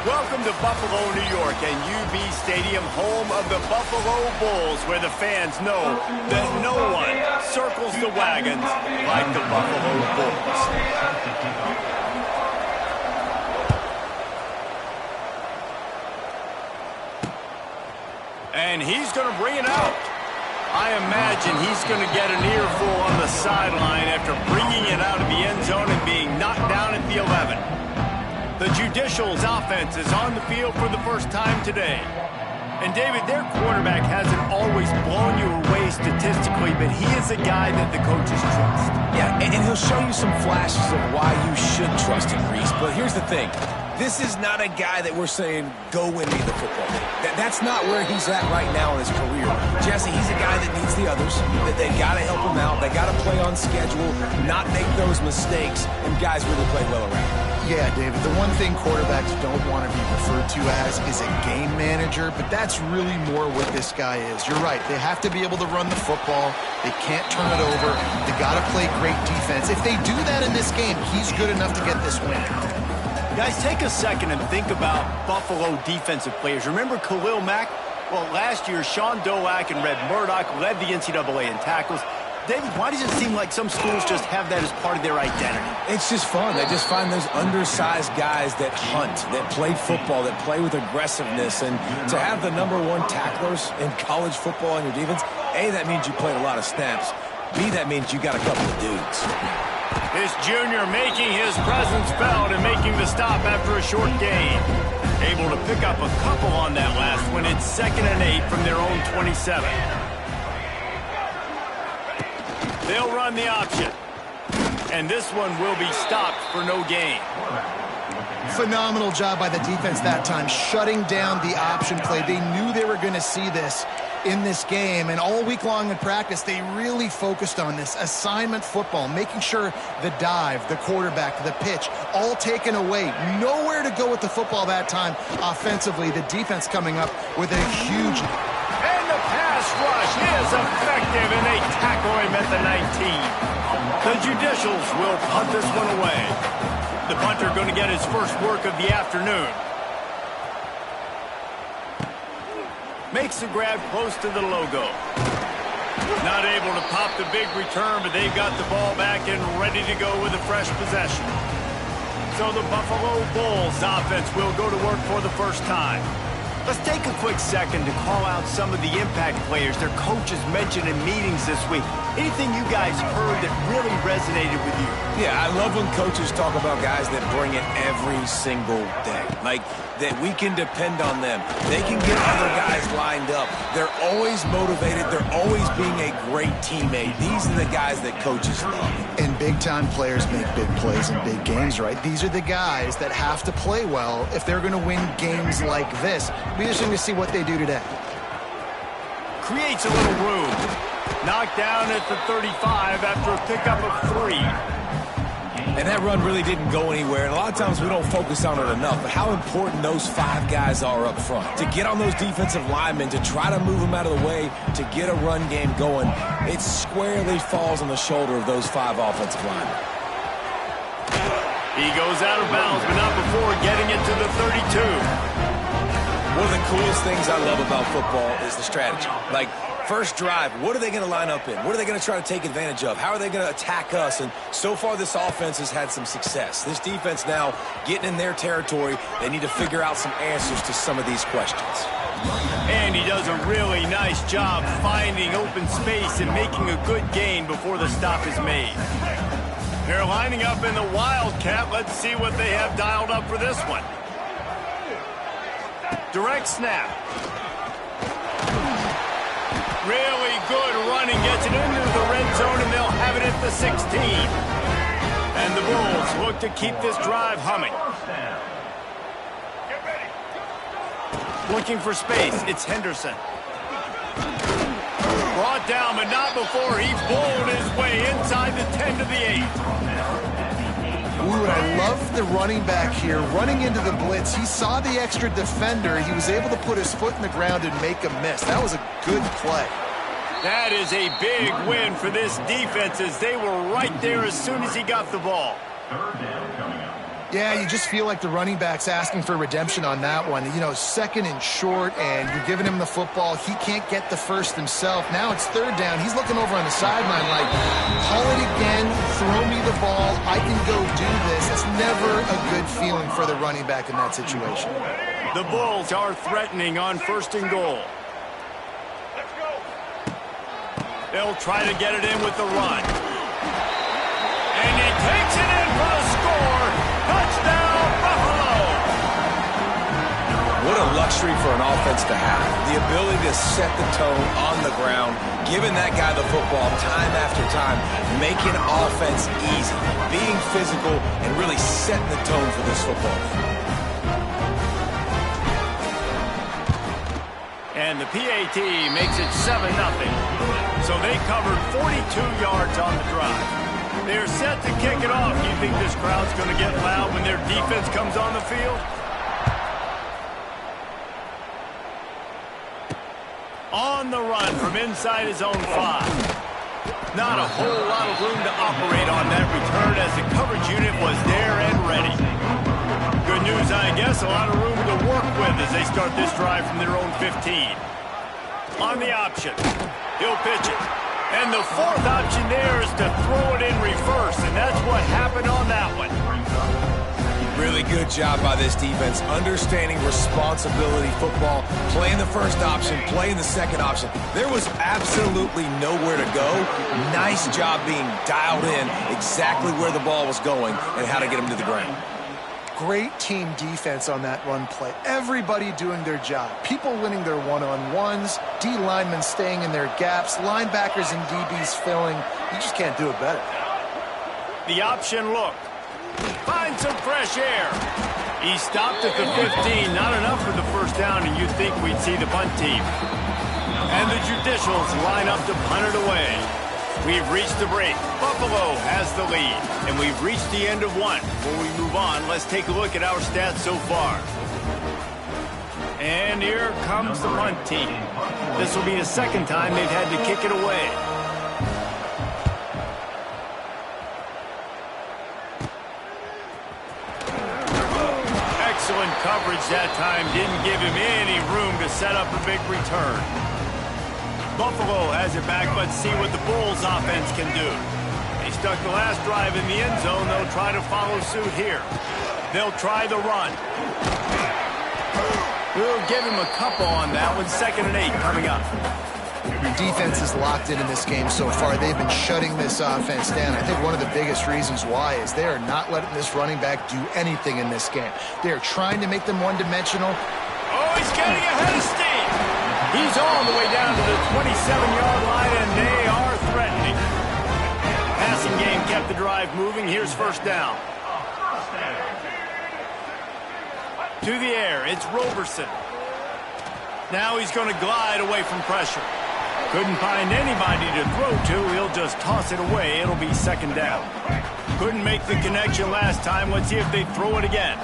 Welcome to Buffalo, New York, and UB Stadium, home of the Buffalo Bulls, where the fans know that no one circles the wagons like the Buffalo Bulls. And he's going to bring it out. I imagine he's going to get an earful on the sideline after bringing it out of the end zone and being knocked down at the 11. The Judicials offense is on the field for the first time today. And David, their quarterback hasn't always blown you away statistically, but he is a guy that the coaches trust. Yeah, and he'll show you some flashes of why you should trust him, Reese. But here's the thing. This is not a guy that we're saying, go win me the football game. That's not where he's at right now in his career. Jesse, he's a guy that needs the others. That they got to help him out. They got to play on schedule, not make those mistakes, and guys really play well around. Yeah, David, the one thing quarterbacks don't want to be referred to as is a game manager, but that's really more what this guy is. You're right. They have to be able to run the football. They can't turn it over. They got to play great defense. If they do that in this game, he's good enough to get this win. Guys, take a second and think about Buffalo defensive players. Remember Khalil Mack? Well, last year, Sean Dolak and Red Murdoch led the NCAA in tackles. David, why does it seem like some schools just have that as part of their identity? It's just fun. They just find those undersized guys that hunt, that play football, that play with aggressiveness. And to have the #1 tacklers in college football on your defense, A, that means you played a lot of snaps. B, that means you got a couple of dudes. This junior making his presence felt and making the stop after a short gain. Able to pick up a couple on that last one. It's 2nd and 8 from their own 27. They'll run the option. And this one will be stopped for no gain. Phenomenal job by the defense that time, shutting down the option play. They knew they were going to see this in this game, and all week long in practice, they really focused on this assignment football, making sure the dive, the quarterback, the pitch, all taken away. Nowhere to go with the football that time offensively. The defense coming up with a huge... And the pass rush is effective, and they tackle him at the 19. The Judicials will punt this one away. The punter going to get his first work of the afternoon. Makes the grab close to the logo. Not able to pop the big return, but they've got the ball back and ready to go with a fresh possession. So the Buffalo Bulls offense will go to work for the first time. Let's take a quick second to call out some of the impact players their coaches mentioned in meetings this week. Anything you guys heard that really resonated with you? Yeah, I love when coaches talk about guys that bring it every single day. Like, that we can depend on them. They can get other guys lined up. They're always motivated. They're always being a great teammate. These are the guys that coaches love. And big-time players make big plays in big games, right? These are the guys that have to play well if they're going to win games like this. Be interesting to see what they do today. Creates a little room. Knocked down at the 35 after a pickup of 3. And that run really didn't go anywhere. And a lot of times we don't focus on it enough. But how important those 5 guys are up front. To get on those defensive linemen, to try to move them out of the way, to get a run game going, it squarely falls on the shoulder of those 5 offensive linemen. He goes out of bounds, but not before getting it to the 32. One of the coolest things I love about football is the strategy. Like, First drive, what are they going to line up in? What are they going to try to take advantage of? How are they going to attack us? And so far, this offense has had some success. This defense now getting in their territory. They need to figure out some answers to some of these questions. And he does a really nice job finding open space and making a good gain before the stop is made. They're lining up in the Wildcat. Let's see what they have dialed up for this one. Direct snap. Really good running, gets it into the red zone, and they'll have it at the 16. And the Bulls look to keep this drive humming. Looking for space, it's Henderson. Brought down, but not before he bowled his way inside the 10 to the 8. Ooh, and I love the running back here. Running into the blitz, he saw the extra defender. He was able to put his foot in the ground and make a miss. That was a good play. That is a big win for this defense as they were right there as soon as he got the ball. Yeah, you just feel like the running back's asking for redemption on that one. You know, second and short, and you're giving him the football. He can't get the first himself. Now it's third down. He's looking over on the sideline like, call it again, throw me the ball, I can go do this. It's never a good feeling for the running back in that situation. The Bulls are threatening on first and goal. They'll try to get it in with the run. And he takes it in for a score. Touchdown, Buffalo! What a luxury for an offense to have. The ability to set the tone on the ground, giving that guy the football time after time, making offense easy, being physical, and really setting the tone for this football game. And the PAT makes it 7-0. So they covered 42 yards on the drive. They're set to kick it off. You think this crowd's going to get loud when their defense comes on the field? On the run from inside his own 5. Not a whole lot of room to operate on that return as the coverage unit was there and ready. Good news, I guess, a lot of room to work with as they start this drive from their own 15. On the option, he'll pitch it. And the fourth option there is to throw it in reverse, and that's what happened on that one. Really good job by this defense, understanding responsibility football, playing the first option, playing the second option. There was absolutely nowhere to go. Nice job being dialed in exactly where the ball was going and how to get him to the ground. Great team defense on that run play. Everybody doing their job. People winning their one-on-ones, D linemen staying in their gaps, linebackers and DBs filling. You just can't do it better. The option look. Find some fresh air. He stopped at the 15. Not enough for the first down, and you'd think we'd see the punt team. And the Judicials line up to punt it away. We've reached the break. Buffalo has the lead, and we've reached the end of one. Before we move on, let's take a look at our stats so far. And here comes the punt team. This will be the second time they've had to kick it away. Excellent coverage that time. Didn't give him any room to set up a big return. Buffalo has it back. Let's see what the Bulls offense can do. They stuck the last drive in the end zone. They'll try to follow suit here. They'll try the run. We'll give him a couple on that one. 2nd and 8 coming up. The defense is locked in this game so far. They've been shutting this offense down. I think one of the biggest reasons why is they are not letting this running back do anything in this game. They are trying to make them one-dimensional. Oh, he's getting ahead of steam. He's all the way down to the 27-yard line, and they are threatening. Passing game kept the drive moving. Here's first down. To the air, it's Roberson. Now he's going to glide away from pressure. Couldn't find anybody to throw to. He'll just toss it away. It'll be 2nd down. Couldn't make the connection last time. Let's see if they throw it again.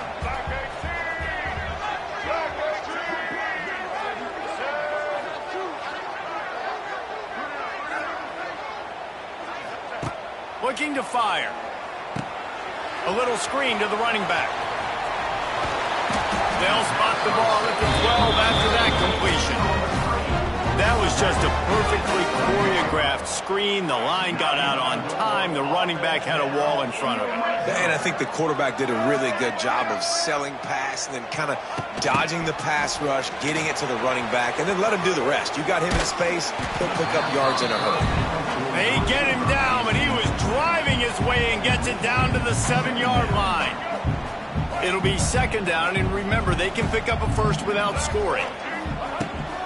Looking to fire. A little screen to the running back. They'll spot the ball at the 12 after that completion. That was just a perfectly choreographed screen. The line got out on time. The running back had a wall in front of him. And I think the quarterback did a really good job of selling pass and then kind of dodging the pass rush, getting it to the running back, and then let him do the rest. You got him in space, he'll pick up yards in a hurry. They get him down, but he was driving his way and gets it down to the 7-yard line. It'll be second down, and remember, they can pick up a first without scoring.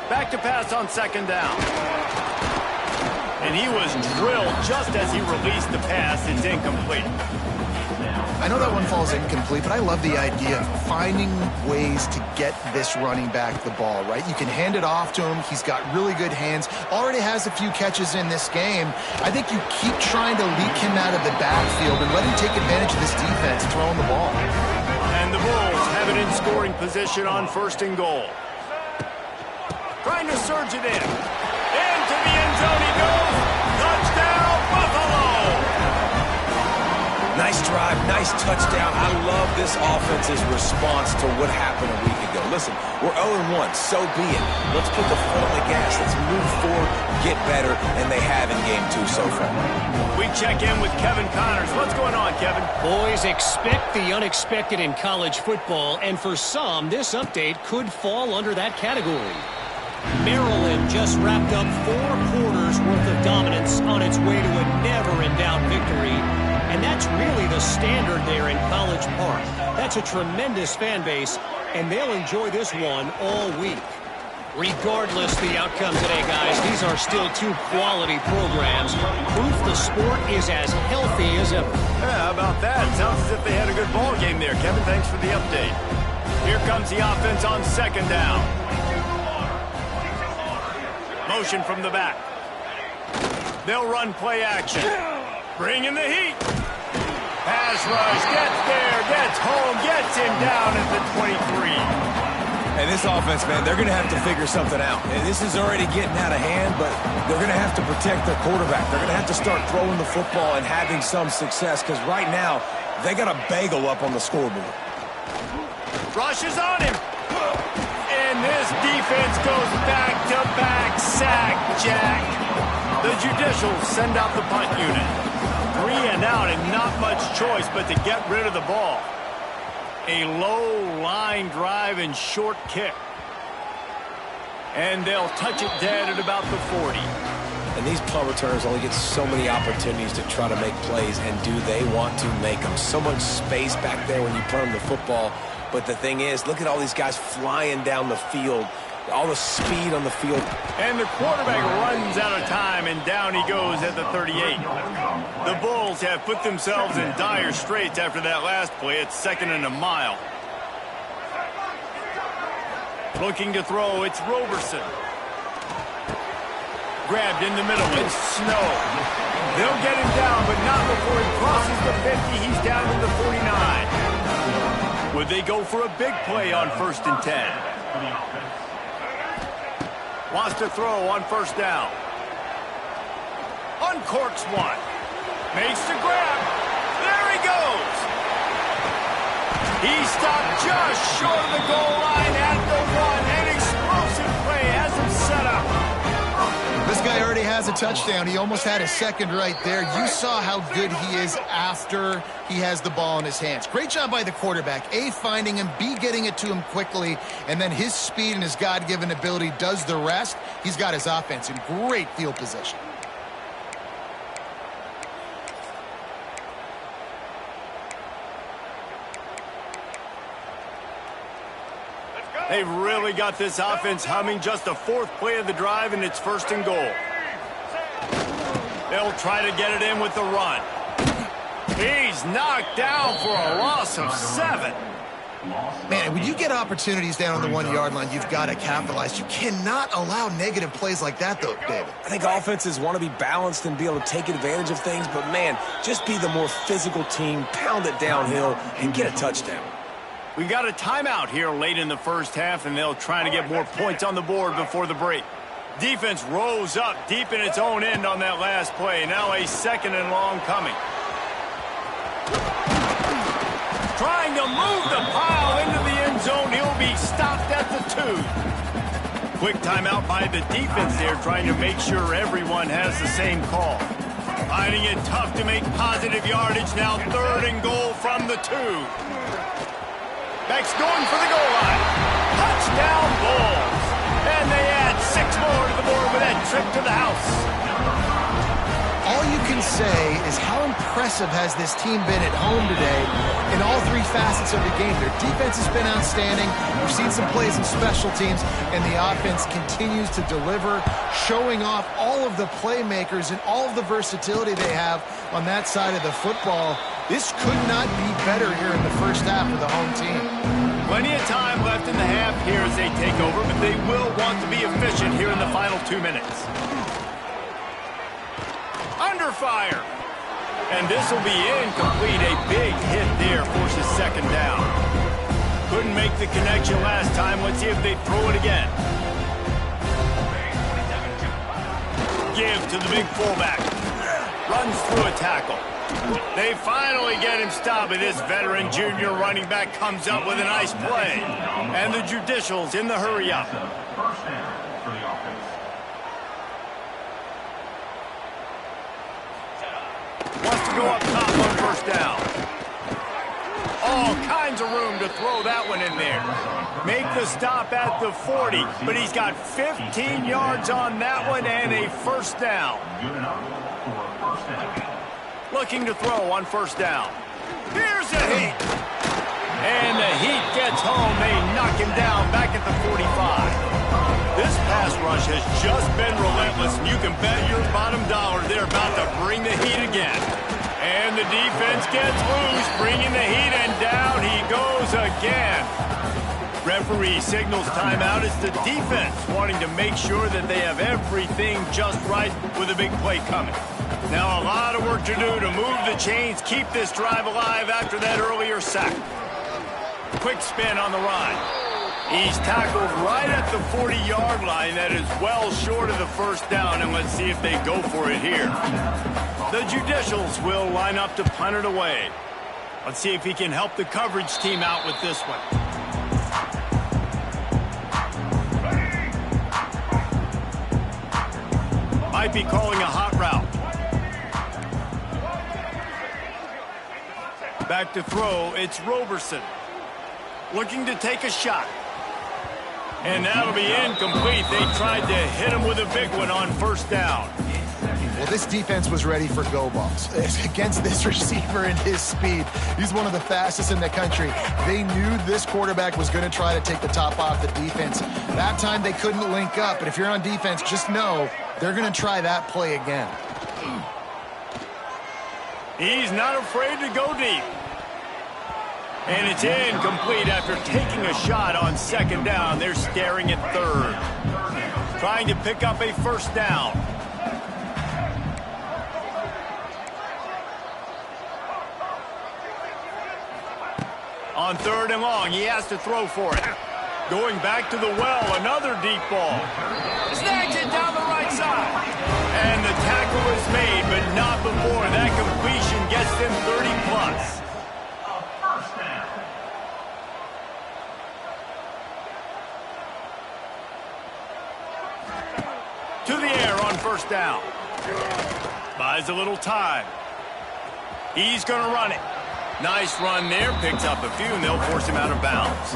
Back to pass on second down. And he was drilled just as he released the pass. It's incomplete. I know that one falls incomplete, but I love the idea of finding ways to get this running back the ball, right? You can hand it off to him. He's got really good hands. Already has a few catches in this game. I think you keep trying to leak him out of the backfield and let him take advantage of this defense throwing the ball. And the Bulls have it in scoring position on first and goal. Trying to surge it in. Into the end zone he goes. Touchdown, Buffalo! Nice drive, nice touchdown. I love this offense's response to what happened a week ago. Listen, we're 0-1, so be it. Let's put the foot on the gas. Let's move forward, get better, and they have in game 2 so far. We check in with Kevin Connors. What's going on, Kevin? Boys, expect the unexpected in college football, and for some, this update could fall under that category. Maryland just wrapped up 4 quarters worth of dominance on its way to a never-in-doubt victory. And that's really the standard there in College Park. That's a tremendous fan base, and they'll enjoy this one all week. Regardless the outcome today, guys, these are still 2 quality programs. Proof the sport is as healthy as ever. Yeah, how about that? Sounds as if they had a good ball game there. Kevin, thanks for the update. Here comes the offense on second down. Motion from the back. They'll run play action. Bring in the heat. Pass rush, gets there, gets home, gets him down at the 23. And this offense, man, they're going to have to figure something out. And this is already getting out of hand, but they're going to have to protect their quarterback. They're going to have to start throwing the football and having some success because right now they got a bagel up on the scoreboard. Rush is on him. And this defense goes back-to-back sack, Jack. The Judicials send out the punt unit. 3 and out and not much choice but to get rid of the ball. A low line drive and short kick. And they'll touch it dead at about the 40. And these punt returners only get so many opportunities to try to make plays, and do they want to make them? So much space back there when you punt them the football. But the thing is, look at all these guys flying down the field. All the speed on the field. And the quarterback runs out of time, and down he goes at the 38. The Bulls have put themselves in dire straits after that last play. It's 2nd and a mile. Looking to throw, it's Roberson. Grabbed in the middle, it's Snow. They'll get him down, but not before he crosses the 50. He's down to the 49. Would they go for a big play on 1st and 10? Wants to throw on 1st down. Uncorks one. Makes the grab. There he goes. He stopped just short of the goal line at the 1. An explosive play has him set up. This guy already has a touchdown. He almost had a second right there. You saw how good he is after he has the ball in his hands. Great job by the quarterback. A, finding him. B, getting it to him quickly. And then his speed and his God-given ability does the rest. He's got his offense in great field position. They've really got this offense humming. Just the 4th play of the drive, and it's 1st and goal. They'll try to get it in with the run. He's knocked down for a loss of 7. Man, when you get opportunities down on the 1-yard line, you've got to capitalize. You cannot allow negative plays like that, though, David. I think offenses want to be balanced and be able to take advantage of things, but, man, just be the more physical team, pound it downhill, and get a touchdown. We got a timeout here late in the first half, and they'll try to get more points on the board before the break. Defense rose up deep in its own end on that last play. Now a 2nd and long coming. Trying to move the pile into the end zone. He'll be stopped at the 2. Quick timeout by the defense there, trying to make sure everyone has the same call. Finding it tough to make positive yardage. Now 3rd and goal from the 2. Beck's going for the goal line. Touchdown Bulls. And they add 6 more to the board with that trip to the house. All you can say is how impressive has this team been at home today in all 3 facets of the game. Their defense has been outstanding. We've seen some plays in special teams, and the offense continues to deliver, showing off all of the playmakers and all of the versatility they have on that side of the football. This could not be better here in the first half of the home team. Plenty of time left in the half here as they take over, but they will want to be efficient here in the final 2 minutes. Under fire. And this will be incomplete. A big hit there forces 2nd down. Couldn't make the connection last time. Let's see if they throw it again. Give to the big fullback. Runs through a tackle. They finally get him stopped, but this veteran junior running back comes up with a nice play. And the Judicials in the hurry up. Wants to go up top on 1st down. All kinds of room to throw that one in there. Make the stop at the 40, but he's got 15 yards on that one and a 1st down. Looking to throw on 1st down. Here's a heat. And the heat gets home. They knock him down back at the 45. This pass rush has just been relentless, and you can bet your bottom dollar they're about to bring the heat again. And the defense gets loose, bringing the heat, and down he goes again. Referee signals timeout. It's the defense wanting to make sure that they have everything just right with a big play coming. Now a lot of work to do to move the chains, keep this drive alive after that earlier sack. Quick spin on the run. He's tackled right at the 40-yard line. That is well short of the 1st down, and let's see if they go for it here. The Judicials will line up to punt it away. Let's see if he can help the coverage team out with this one. Might be calling a hot route. Back to throw, it's Roberson. Looking to take a shot. And that'll be incomplete. They tried to hit him with a big one on 1st down. Well, this defense was ready for go balls against this receiver and his speed. He's one of the fastest in the country. They knew this quarterback was going to try to take the top off the defense. That time they couldn't link up, but if you're on defense, just know they're going to try that play again. He's not afraid to go deep. And it's incomplete after taking a shot on 2nd down. They're staring at 3rd. Trying to pick up a 1st down. On 3rd and long, he has to throw for it. Going back to the well, another deep ball. Snags it down the right side. And the tackle is made, but not before that completion gets them 30+. To the air on 1st down. Buys a little time. He's going to run it. Nice run there. Picks up a few, and they'll force him out of bounds.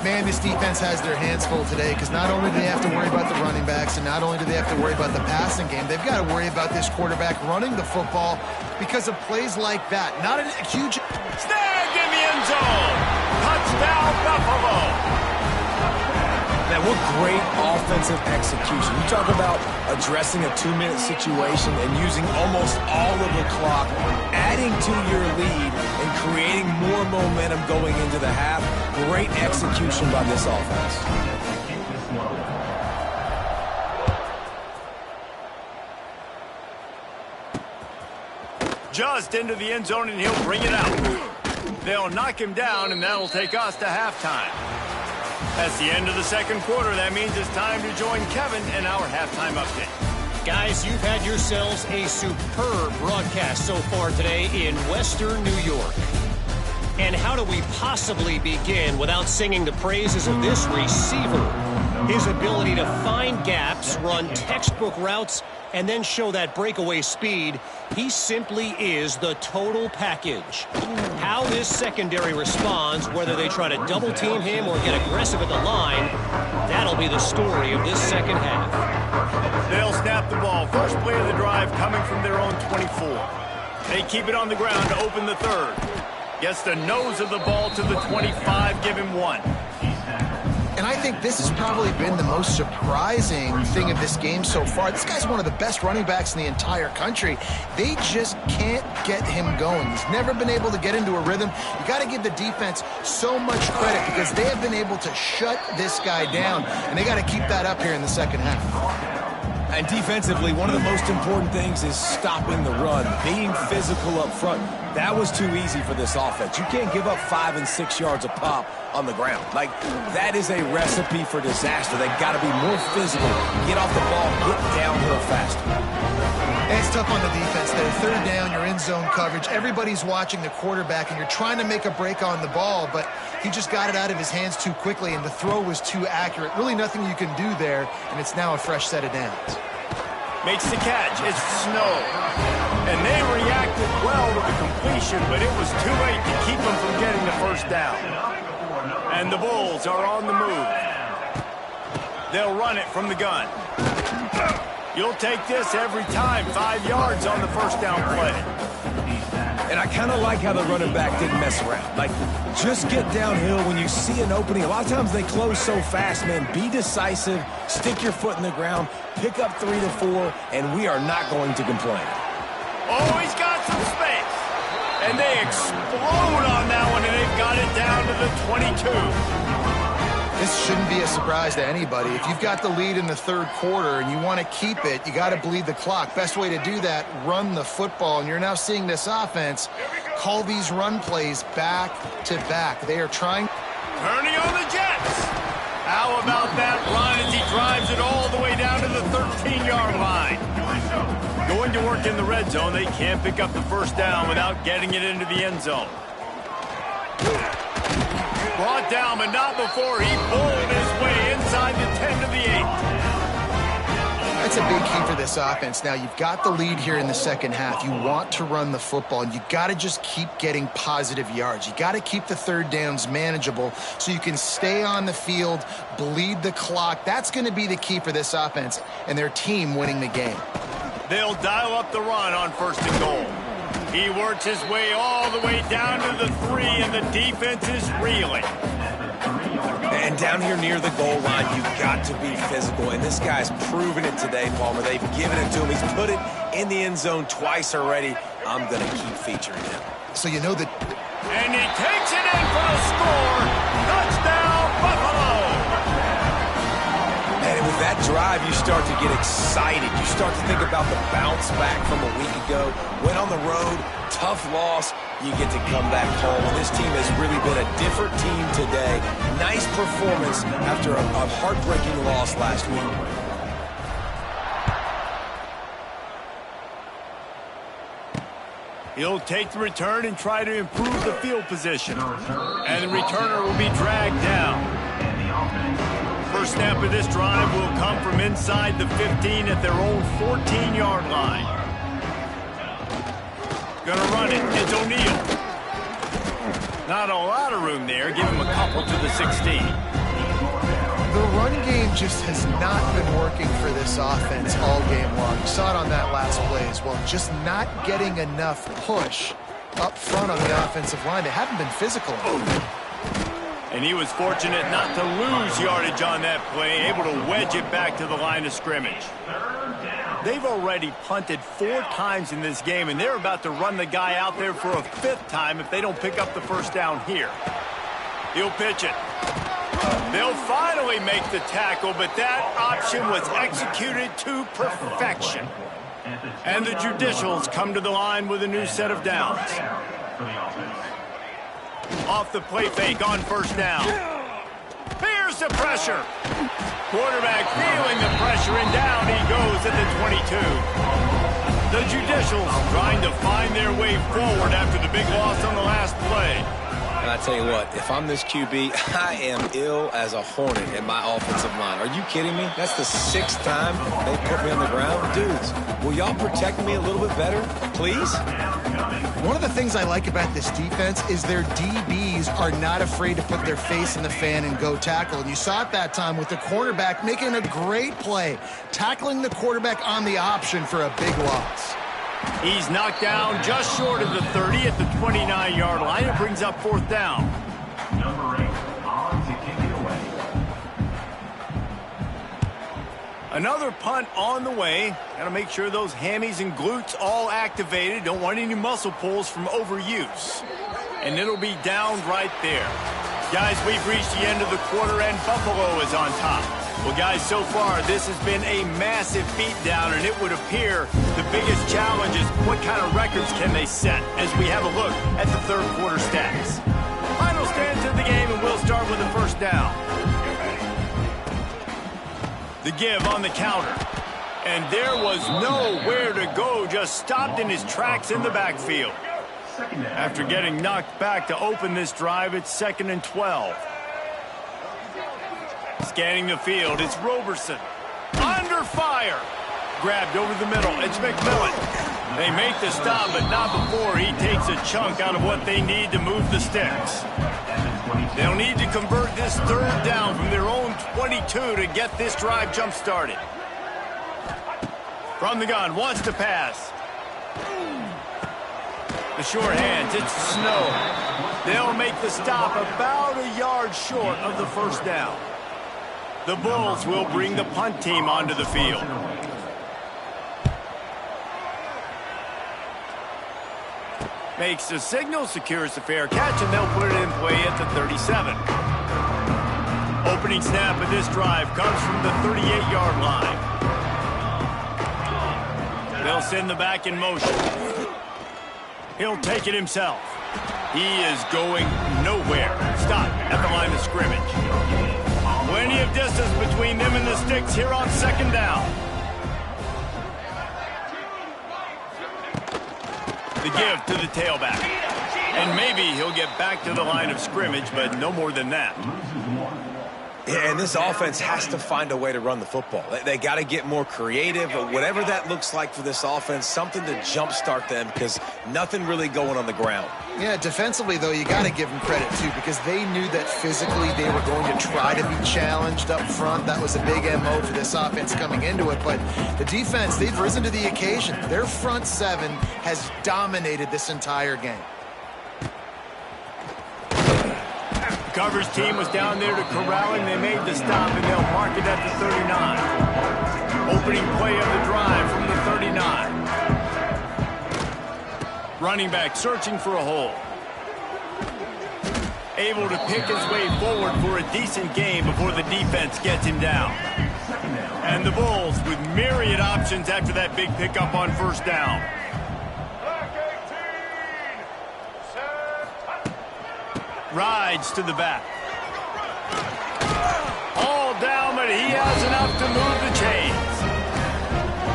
Man, this defense has their hands full today because not only do they have to worry about the running backs and not only do they have to worry about the passing game, they've got to worry about this quarterback running the football because of plays like that. Not a huge... Snagged in the end zone. Touchdown, Buffalo. Man, what great offensive execution. You talk about addressing a 2-minute situation and using almost all of the clock, adding to your lead and creating more momentum going into the half. Great execution by this offense. Just into the end zone, and he'll bring it out. They'll knock him down, and that'll take us to halftime. That's the end of the 2nd quarter. That means it's time to join Kevin in our halftime update. Guys, you've had yourselves a superb broadcast so far today in Western New York. And how do we possibly begin without singing the praises of this receiver? His ability to find gaps, run textbook routes, and then show that breakaway speed. He simply is the total package. How this secondary responds, whether they try to double team him or get aggressive at the line, that'll be the story of this second half. They'll snap the ball. First play of the drive coming from their own 24. They keep it on the ground to open the third. Gets the nose of the ball to the 25, give him 1. And I think this has probably been the most surprising thing of this game so far. This guy's one of the best running backs in the entire country. They just can't get him going. He's never been able to get into a rhythm. You got to give the defense so much credit because they have been able to shut this guy down, and they got to keep that up here in the second half. And defensively, one of the most important things is stopping the run, being physical up front. That was too easy for this offense. You can't give up 5 and 6 yards a pop on the ground. Like, that is a recipe for disaster. They got to be more physical, get off the ball, get downhill faster. And it's tough on the defense there. Third down, you're in zone coverage. Everybody's watching the quarterback, and you're trying to make a break on the ball, but he just got it out of his hands too quickly, and the throw was too accurate. Really nothing you can do there, and it's now a fresh set of downs. Makes the catch. It's Snow. And they reacted well to the completion, but it was too late to keep them from getting the first down. And the Bulls are on the move. They'll run it from the gun. You'll take this every time. 5 yards on the first down play. And I kind of like how the running back didn't mess around. Like, just get downhill when you see an opening. A lot of times they close so fast, man. Be decisive, stick your foot in the ground, pick up 3 to 4, and we are not going to complain. Oh, he's got some space. And they explode on that one, and they've got it down to the 22. This shouldn't be a surprise to anybody. If you've got the lead in the third quarter and you want to keep it, you got to bleed the clock. Best way to do that, run the football. And you're now seeing this offense call these run plays back to back. They are trying. Turning on the Jets. How about that run as he drives it all the way down to the 13-yard line? Going to work in the red zone. They can't pick up the first down without getting it into the end zone. Brought down, but not before he bowled his way inside the 10 to the 8. That's a big key for this offense. Now, you've got the lead here in the second half. You want to run the football, and you got to just keep getting positive yards. You got to keep the third downs manageable so you can stay on the field, bleed the clock. That's going to be the key for this offense and their team winning the game. They'll dial up the run on first and goal. He works his way all the way down to the 3, and the defense is reeling. And down here near the goal line, you've got to be physical. And this guy's proven it today, Palmer. They've given it to him. He's put it in the end zone twice already. I'm going to keep featuring him. So you know that. And he takes it in for the score. Touchdown, Buffalo. And with that drive, you start to get excited. You start to think about the bounce back from a week ago. Went on the road, tough loss. You get to come back home. And this team has really been a different team today. Nice performance after a heartbreaking loss last week. He'll take the return and try to improve the field position. And the returner will be dragged down. First snap of this drive will come from inside the 15 at their own 14-yard line. Gonna run it. It's O'Neal. Not a lot of room there. Give him a couple to the 16. The run game just has not been working for this offense all game long. You saw it on that last play as well. Just not getting enough push up front on the offensive line. They haven't been physical. And he was fortunate not to lose yardage on that play, able to wedge it back to the line of scrimmage. They've already punted 4 times in this game, and they're about to run the guy out there for a 5th time if they don't pick up the first down here. He'll pitch it. They'll finally make the tackle, but that option was executed to perfection. And the Judicials come to the line with a new set of downs. Off the play fake on first down. Here's the pressure. Quarterback feeling the pressure, and down he goes at the 22. The Judicials trying to find their way forward after the big loss on the last play. And I tell you what, if I'm this QB, I am ill as a hornet in my offensive line. Are you kidding me? That's the 6th time they put me on the ground. Dudes, will y'all protect me a little bit better, please? One of the things I like about this defense is their DBs are not afraid to put their face in the fan and go tackle. And you saw it that time with the cornerback making a great play, tackling the quarterback on the option for a big loss. He's knocked down just short of the 30 at the 29-yard line. It brings up 4th down. Number 8 on to kick it away. Another punt on the way. Got to make sure those hammies and glutes all activated. Don't want any muscle pulls from overuse. And it'll be down right there. Guys, we've reached the end of the quarter, and Buffalo is on top. Well, guys, so far, this has been a massive beatdown, and it would appear the biggest challenge is what kind of records can they set as we have a look at the third quarter stats. Final stands of the game, and we'll start with the first down. The give on the counter. And there was nowhere to go, just stopped in his tracks in the backfield. After getting knocked back to open this drive, it's 2nd and 12. Scanning the field, it's Roberson. Under fire. Grabbed over the middle, it's McMillan. They make the stop, but not before he takes a chunk out of what they need to move the sticks. They'll need to convert this 3rd down from their own 22 to get this drive jump-started. From the gun, wants to pass. The short hands, it's Snow. They'll make the stop about a yard short of the 1st down. The Bulls will bring the punt team onto the field. Makes the signal, secures the fair catch, and they'll put it in play at the 37. Opening snap of this drive comes from the 38-yard line. They'll send the back in motion. He'll take it himself. He is going nowhere. Stop at the line of scrimmage. Plenty of distance between them and the sticks here on 2nd down. The give to the tailback. And maybe he'll get back to the line of scrimmage, but no more than that. Yeah, and this offense has to find a way to run the football. They got to get more creative, or whatever that looks like for this offense, something to jumpstart them, because nothing really going on the ground. Yeah, defensively, though, you got to give them credit, too, because they knew that physically they were going to try to be challenged up front. That was a big MO for this offense coming into it. But the defense, they've risen to the occasion. Their front 7 has dominated this entire game. Coverage team was down there to corral him. They made the stop, and they'll mark it at the 39. Opening play of the drive from the 39. Running back searching for a hole. Able to pick his way forward for a decent game before the defense gets him down. And the Bulls with myriad options after that big pickup on 1st down. Rides to the back. All down, but he has enough to move the chains.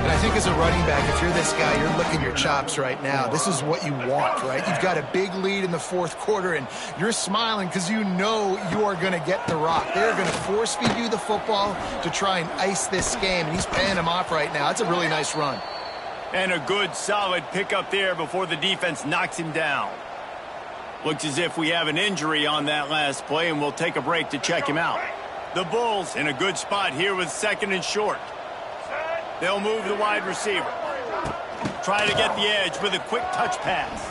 And I think as a running back, if you're this guy, you're licking your chops right now. This is what you want, right? You've got a big lead in the 4th quarter, and you're smiling because you know you are going to get the rock. They're going to force feed you the football to try and ice this game, and he's paying him off right now. That's a really nice run. And a good, solid pickup there before the defense knocks him down. Looks as if we have an injury on that last play, and we'll take a break to check him out. The Bulls in a good spot here with 2nd and short. They'll move the wide receiver. Try to get the edge with a quick touch pass.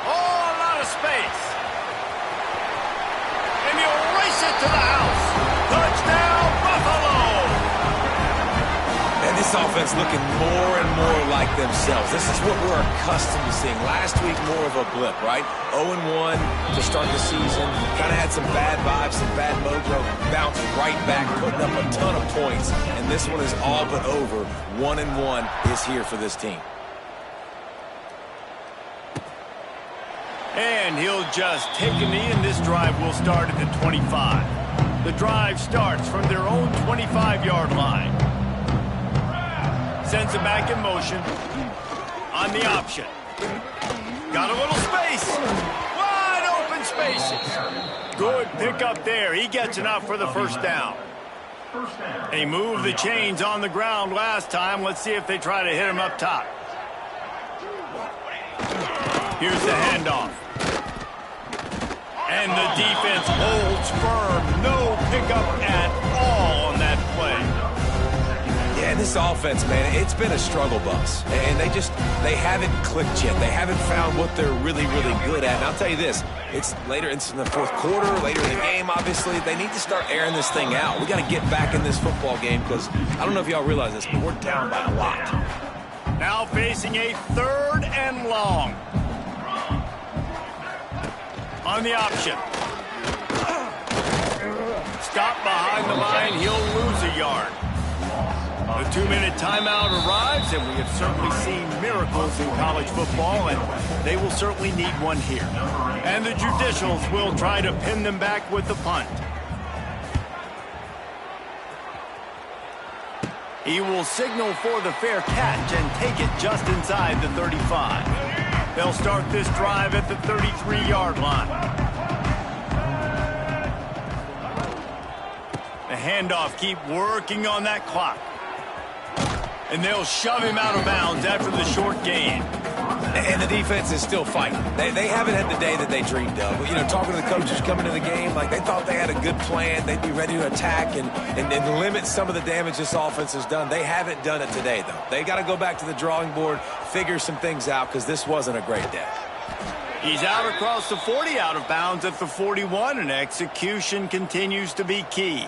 Oh, a lot of space. And he'll race it to the house. Touchdown, Buffalo! And this offense looking more and more like themselves. This is what we're accustomed to seeing. Last week, more of a blip, right? 0-1 to start the season. Kind of had some bad vibes, some bad mojo. Bounced right back, putting up a ton of points. And this one is all but over. 1-1 is here for this team. And he'll just take a knee, and this drive will start at the 25. The drive starts from their own 25-yard line. Sends it back in motion. On the option. Got a little space. Wide open races. Good pickup there. He gets enough for the first down. And he moved the chains on the ground last time. Let's see if they try to hit him up top. Here's the handoff. And the defense holds firm. No pickup at all on that play. Yeah, this offense, man, it's been a struggle bus. And they haven't clicked yet. They haven't found what they're really, really good at. And I'll tell you this, it's in the fourth quarter, later in the game, obviously. They need to start airing this thing out. We got to get back in this football game because I don't know if y'all realize this, but we're down by a lot. Now facing a 3rd and long. On the option. Stop behind the line. He'll lose a yard. The 2-minute timeout arrives, and we have certainly seen miracles in college football, and they will certainly need one here. And the judicials will try to pin them back with the punt. He will signal for the fair catch and take it just inside the 35. They'll start this drive at the 33-yard line. The handoff, keep working on that clock. And they'll shove him out of bounds after the short gain. And the defense is still fighting. They haven't had the day that they dreamed of. You know, talking to the coaches coming to the game, like they thought they had a good plan. They'd be ready to attack and limit some of the damage this offense has done. They haven't done it today, though. They got to go back to the drawing board, figure some things out, because this wasn't a great day. He's out across the 40, out of bounds at the 41, and execution continues to be key.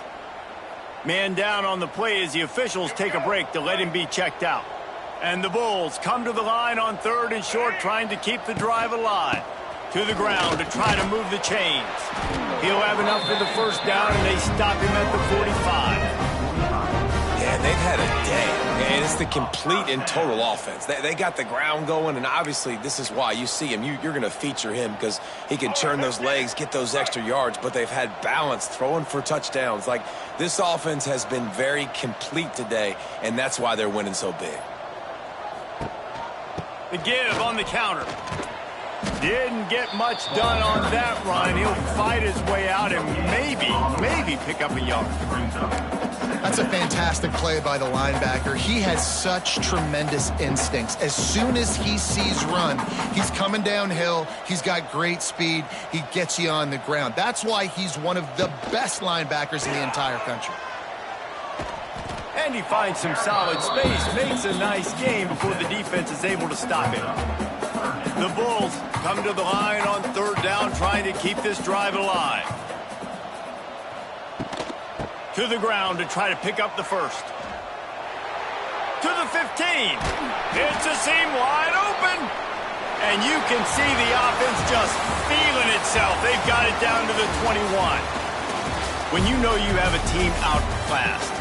Man down on the play as the officials take a break to let him be checked out. And the Bulls come to the line on 3rd and short, trying to keep the drive alive. To the ground to try to move the chains. He'll have enough for the first down, and they stop him at the 45. Yeah, they've had a day. And it's the complete and total offense. They got the ground going, and obviously this is why you see him. You're going to feature him because he can turn those legs, get those extra yards, but they've had balance, throwing for touchdowns. Like, this offense has been very complete today, and that's why they're winning so big. The give on the counter. Didn't get much done on that run. He'll fight his way out and maybe pick up a yard. That's a fantastic play by the linebacker. He has such tremendous instincts. As soon as he sees run, he's coming downhill. He's got great speed. He gets you on the ground. That's why he's one of the best linebackers in the entire country. And he finds some solid space, makes a nice game before the defense is able to stop him. The Bulls come to the line on 3rd down, trying to keep this drive alive. To the ground to try to pick up the first. To the 15. Hits a seam wide open. And you can see the offense just feeling itself. They've got it down to the 21. When you know you have a team outclassed,